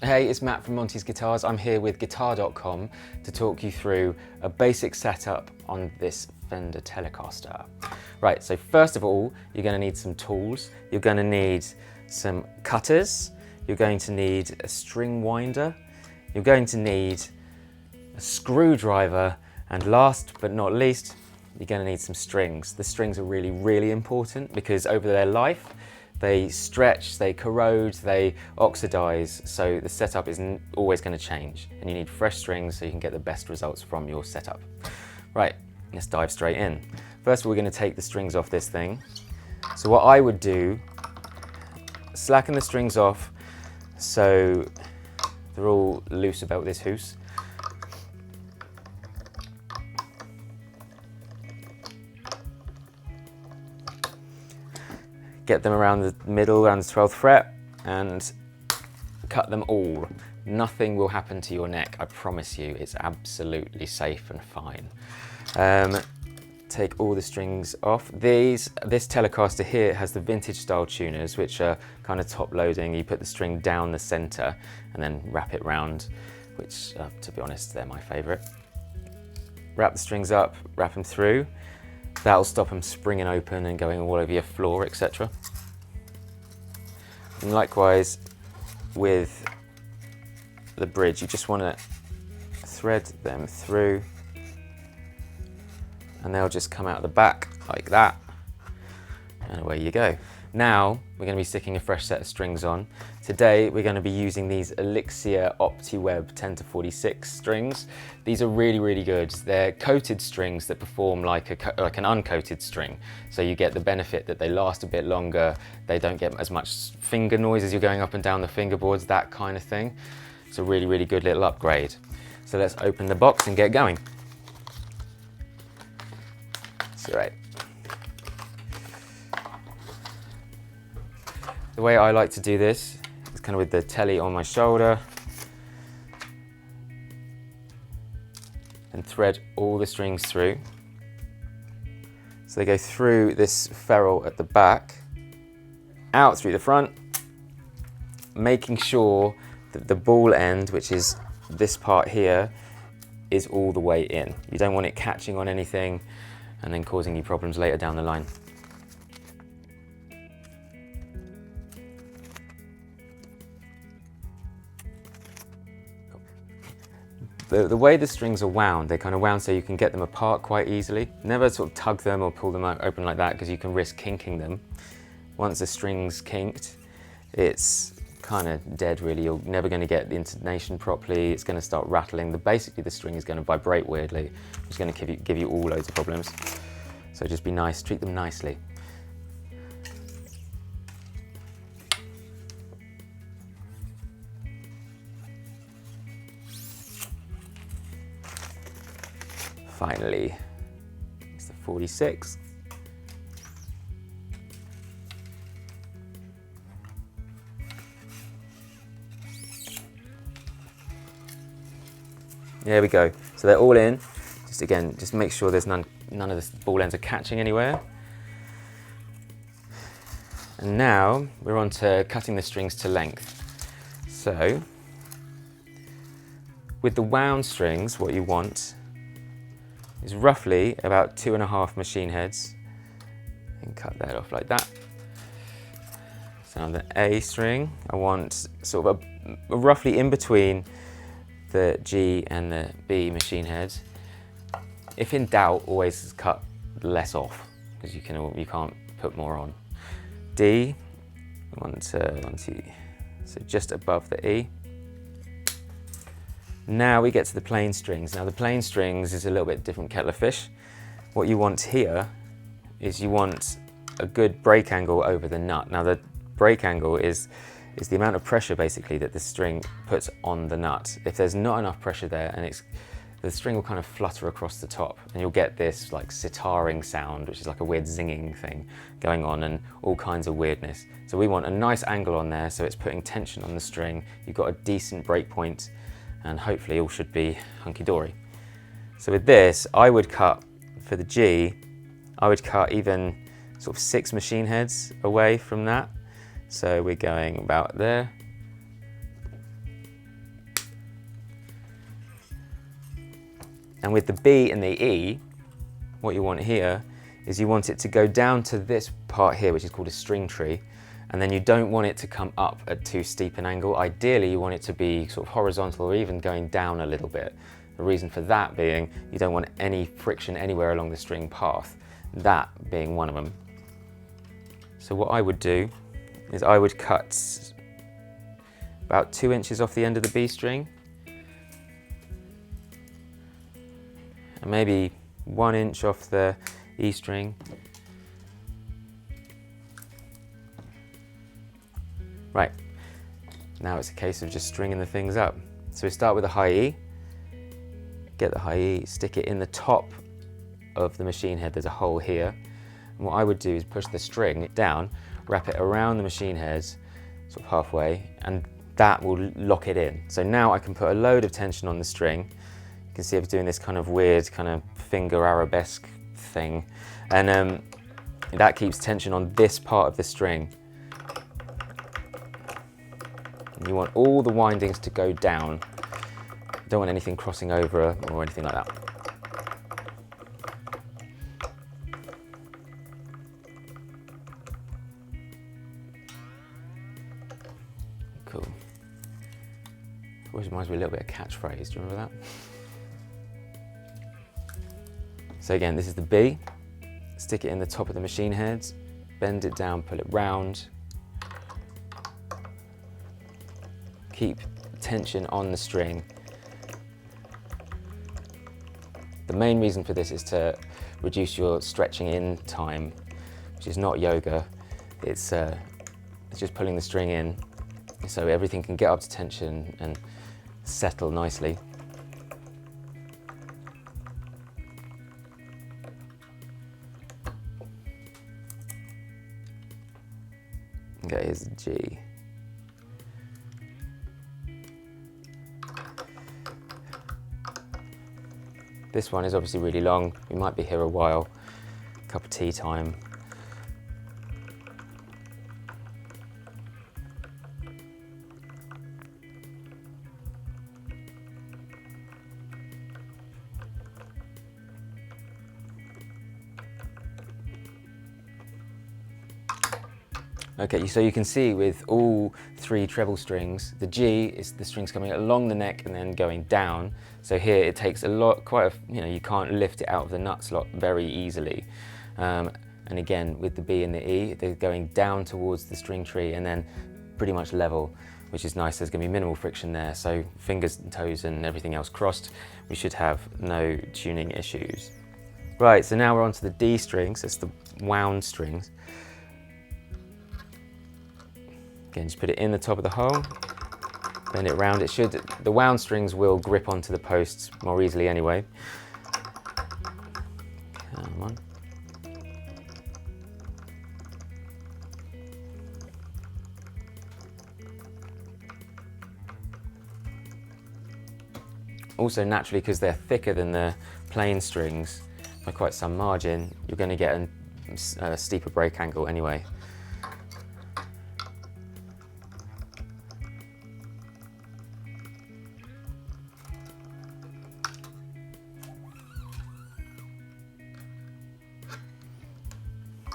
Hey, it's Matt from Monty's Guitars. I'm here with guitar.com to talk you through a basic setup on this Fender Telecaster. Right, so first of all, you're going to need some tools. You're going to need some cutters. You're going to need a string winder. You're going to need a screwdriver. And last but not least, you're going to need some strings. The strings are really, really important because over their life, they stretch, they corrode, they oxidize, so the setup isn't always going to change. And you need fresh strings so you can get the best results from your setup. Right, let's dive straight in. First, we're going to take the strings off this thing. So what I would do, slacken the strings off so they're all loose about this hoose. Get them around the middle, around the 12th fret, and cut them all. Nothing will happen to your neck, I promise you. It's absolutely safe and fine. Take all the strings off. This Telecaster here has the vintage style tuners, which are kind of top loading. You put the string down the center and then wrap it round, which to be honest, they're my favorite. Wrap the strings up, wrap them through. That'll stop them springing open and going all over your floor, etc. And likewise with the bridge, you just want to thread them through and they'll just come out the back like that, and away you go. Now we're going to be sticking a fresh set of strings on. Today we're going to be using these Elixir OptiWeb 10-46 strings. These are really, really good. They're coated strings that perform like an uncoated string. So you get the benefit that they last a bit longer, they don't get as much finger noise as you're going up and down the fingerboards, that kind of thing. It's a really, really good little upgrade. So let's open the box and get going. That's right. The way I like to do this is kind of with the telly on my shoulder and thread all the strings through. So they go through this ferrule at the back, out through the front, making sure that the ball end, which is this part here, is all the way in. You don't want it catching on anything and then causing you problems later down the line. The way the strings are wound, they're kind of wound so you can get them apart quite easily. Never sort of tug them or pull them open like that because you can risk kinking them. Once the string's kinked, it's kind of dead really. You're never going to get the intonation properly. It's going to start rattling. Basically the string is going to vibrate weirdly. It's going to give you all loads of problems. So just be nice, treat them nicely. Finally, it's the 46. There we go. So they're all in. Just make sure there's none of the ball ends are catching anywhere. And now we're on to cutting the strings to length. So with the wound strings, what you want is roughly about 2.5 machine heads, and cut that off like that. So on the A string, I want sort of a roughly in between the G and the B machine heads. If in doubt, always cut less off because you can't put more on. D, so just above the E. Now we get to the plain strings. Now the plain strings is a little bit different kettle of fish. What you want here is you want a good break angle over the nut. Now the break angle is the amount of pressure basically that the string puts on the nut. If there's not enough pressure there, and the string will kind of flutter across the top and you'll get this like sitaring sound, which is like a weird zinging thing going on and all kinds of weirdness. So we want a nice angle on there so it's putting tension on the string. You've got a decent break point and hopefully all should be hunky-dory. So with this, I would cut for the G, I would cut even sort of 6 machine heads away from that. So we're going about there. And with the B and the E, what you want here is you want it to go down to this part here, which is called a string tree. And then you don't want it to come up at too steep an angle. Ideally, you want it to be sort of horizontal or even going down a little bit. The reason for that being you don't want any friction anywhere along the string path, that being one of them. So what I would do is I would cut about 2 inches off the end of the B string, and maybe 1 inch off the E string. Right, now it's a case of just stringing the things up. So we start with a high E, get the high E, stick it in the top of the machine head. There's a hole here. And what I would do is push the string down, wrap it around the machine head, sort of halfway, and that will lock it in. So now I can put a load of tension on the string. You can see I'm doing this kind of weird kind of finger arabesque thing. And that keeps tension on this part of the string. And you want all the windings to go down. Don't want anything crossing over or anything like that. Cool. Always reminds me a little bit of catchphrase. Do you remember that? So again, this is the B. Stick it in the top of the machine head, bend it down, pull it round. Keep tension on the string. The main reason for this is to reduce your stretching in time, which is not yoga. It's just pulling the string in so everything can get up to tension and settle nicely. Okay, here's the G. This one is obviously really long. We might be here a while. Cup of tea time. Okay, so you can see with all 3 treble strings, the G is the strings coming along the neck and then going down. So here it takes you can't lift it out of the nut slot very easily. And again, with the B and the E, they're going down towards the string tree and then pretty much level, which is nice. There's gonna be minimal friction there. So fingers and toes and everything else crossed, we should have no tuning issues. Right, so now we're on to the D strings. That's the wound strings. Again, just put it in the top of the hole, bend it round. The wound strings will grip onto the posts more easily anyway. Come on. Also, naturally, because they're thicker than the plain strings by quite some margin, you're going to get a steeper break angle anyway.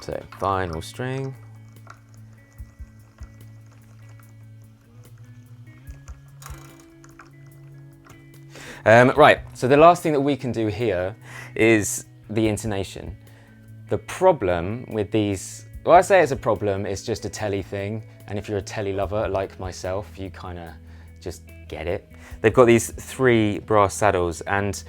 So, final string. Right, so the last thing that we can do here is the intonation. The problem with these, well, I say it's a problem, it's just a telly thing, and if you're a telly lover like myself, you kind of just get it. They've got these 3 brass saddles, and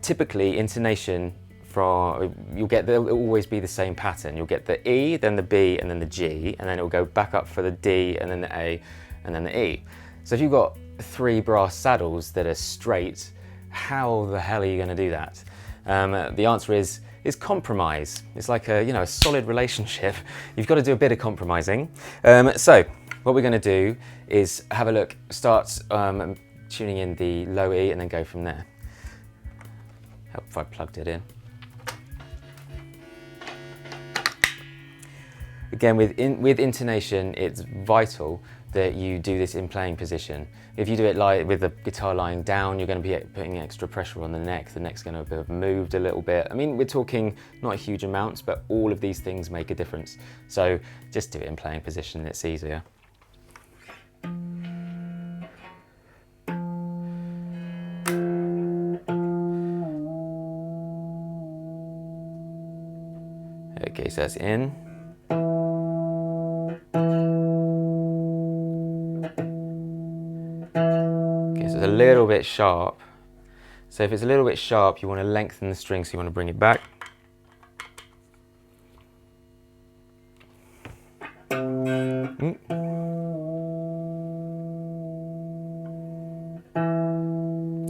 typically intonation they'll always be the same pattern. You'll get the E, then the B, and then the G, and then it'll go back up for the D, and then the A, and then the E. So if you've got 3 brass saddles that are straight, how the hell are you going to do that? The answer is compromise. It's like a solid relationship. You've got to do a bit of compromising. So what we're going to do is have a look, start tuning in the low E, and then go from there. Help if I plugged it in. again, with intonation, it's vital that you do this in playing position. If you do it like with the guitar lying down, you're going to be putting extra pressure on the neck. The neck's going to have moved a little bit. I mean, we're talking not huge amounts, but all of these things make a difference. So just do it in playing position, it's easier. Okay, so that's in. Okay, so it's a little bit sharp. So if it's a little bit sharp, you want to lengthen the string, so you want to bring it back.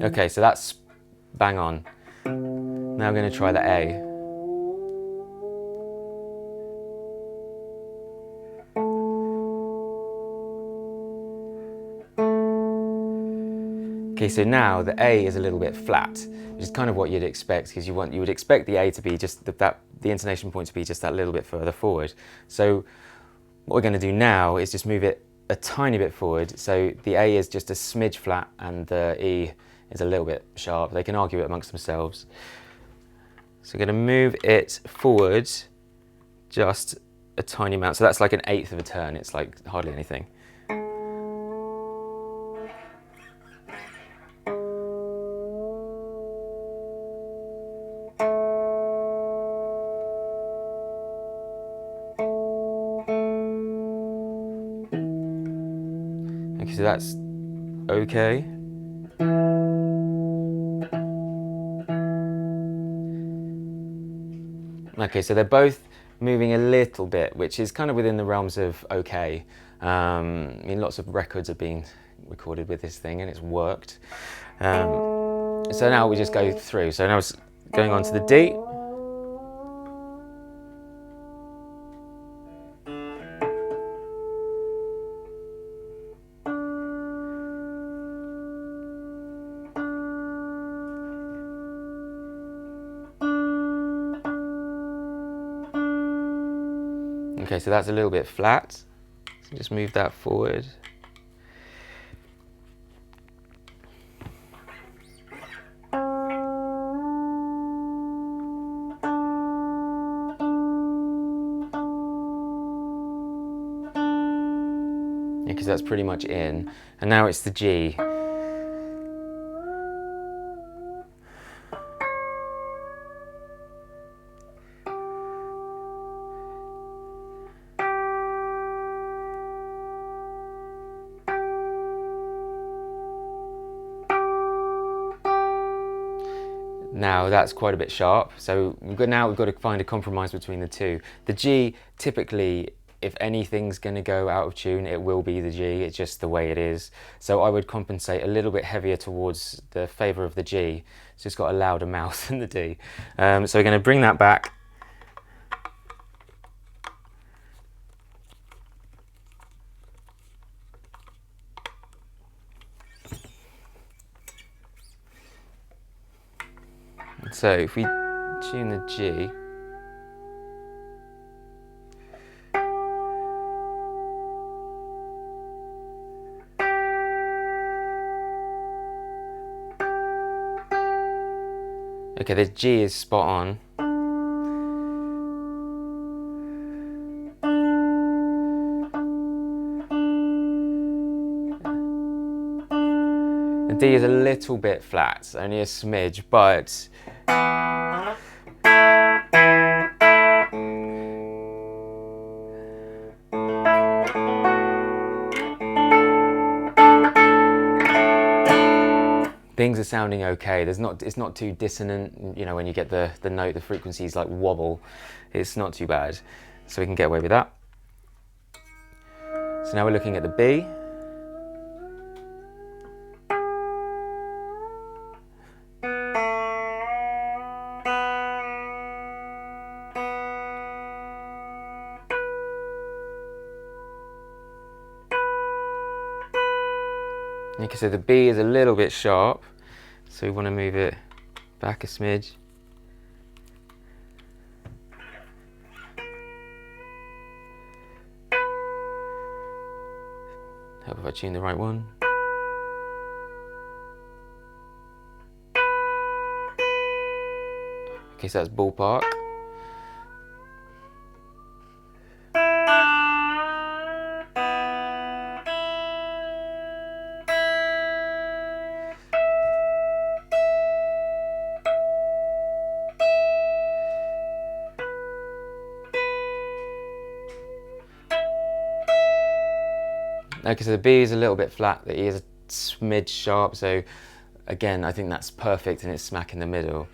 Okay, so that's bang on. Now I'm going to try the A. Okay, so now the A is a little bit flat, which is kind of what you'd expect, because you would expect the A to be just the intonation point to be just that little bit further forward. So what we're going to do now is just move it a tiny bit forward, so the A is just a smidge flat and the E is a little bit sharp. They can argue it amongst themselves. So we're going to move it forward just a tiny amount. So that's like 1/8 of a turn. It's like hardly anything. Okay, so that's okay. Okay, so they're both moving a little bit, which is kind of within the realms of okay. I mean, lots of records are being recorded with this thing and it's worked. So now we just go through. So now it's going on to the D. Okay, so that's a little bit flat, so just move that forward. Yeah, because that's pretty much in, and now it's the G. Now that's quite a bit sharp, so we've got to find a compromise between the two. The G, typically, if anything's going to go out of tune, it will be the G. It's just the way it is. So I would compensate a little bit heavier towards the favour of the G. It's just got a louder mouth than the D. So we're going to bring that back. So if we tune the G, okay, the G is spot on. The D is a little bit flat, only a smidge, but things are sounding okay. It's not too dissonant. You know, when you get the note, the frequencies like wobble. It's not too bad. So we can get away with that. So now we're looking at the B. Okay, so the B is a little bit sharp, so we want to move it back a smidge. Hope if I tune the right one. Okay, so that's ballpark. Okay, so the B is a little bit flat, the E is a smidge sharp, so again, I think that's perfect and it's smack in the middle.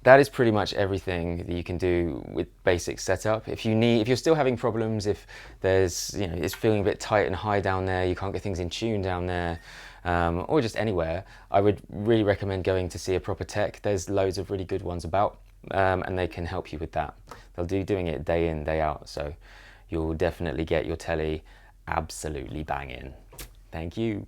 That is pretty much everything that you can do with basic setup. If you're still having problems, if there's, it's feeling a bit tight and high down there, you can't get things in tune down there, or just anywhere, I would really recommend going to see a proper tech. There's loads of really good ones about, and they can help you with that. They'll do doing it day in, day out, so you'll definitely get your telly absolutely banging. Thank you.